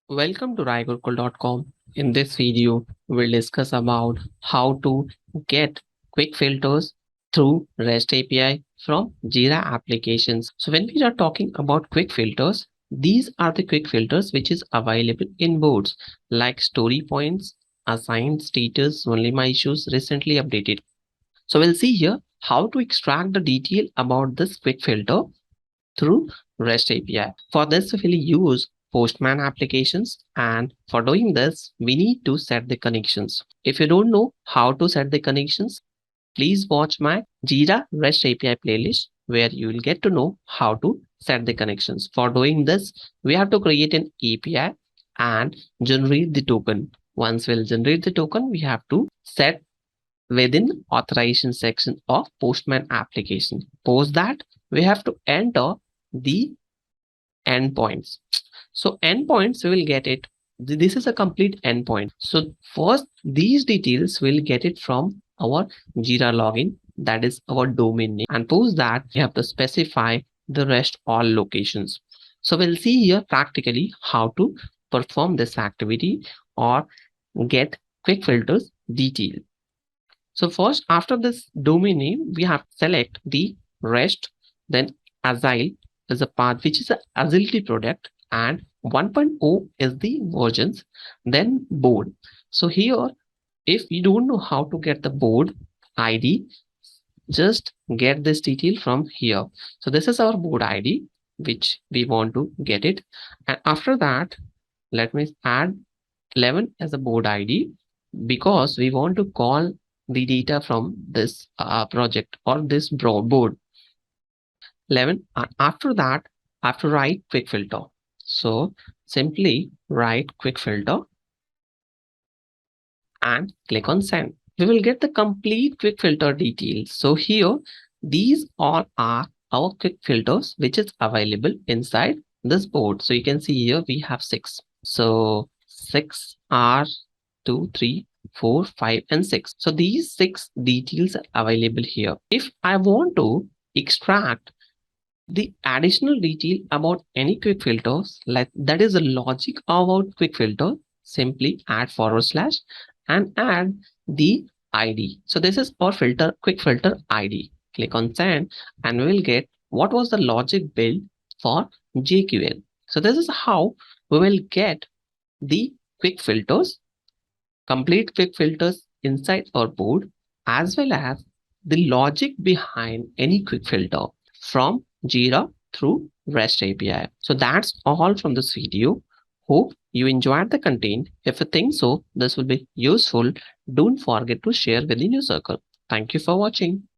Welcome to raigurkul.com. In this video, we'll discuss about how to get quick filters through REST API from Jira applications. So when we are talking about quick filters, these are the quick filters which is available in boards like story points, assigned status, only my issues recently updated. So we'll see here how to extract the detail about this quick filter through REST API. For this, we'll use Postman applications, and for doing this, we need to set the connections. If you don't know how to set the connections, please watch my Jira REST API playlist where you will get to know how to set the connections. For doing this, we have to create an API and generate the token. Once we'll generate the token, we have to set within authorization section of Postman application. Post that, we have to enter the endpoints. So endpoints, we will get it. This is a complete endpoint. So first, these details we'll get it from our Jira login, that is our domain name. And post that, we have to specify the rest all locations. So we'll see here practically how to perform this activity or get quick filters detail. So first, after this domain name, we have to select the REST, then Agile is a path which is an agility product, and 1.0 is the versions, then board. So here, if you don't know how to get the board ID, just get this detail from here. So this is our board ID, which we want to get it. And after that, let me add 11 as a board ID because we want to call the data from this project or this board. 11. After that, I have to write quick filter. So simply write quick filter and click on send. We will get the complete quick filter details. So here, these all are our quick filters, which is available inside this board. So you can see here we have 6. So 6 are 2, 3, 4, 5, and 6. So these 6 details are available here. If I want to extract the additional detail about any quick filters, like that is the logic about quick filter, simply add / and add the ID. So this is our filter, quick filter ID. Click on send and we will get what was the logic build for JQL. So this is how we will get the quick filters, complete quick filters inside our board, as well as the logic behind any quick filter from Jira through REST API. So that's all from this video. Hope you enjoyed the content. If you think so, this will be useful. Don't forget to share within your circle. Thank you for watching.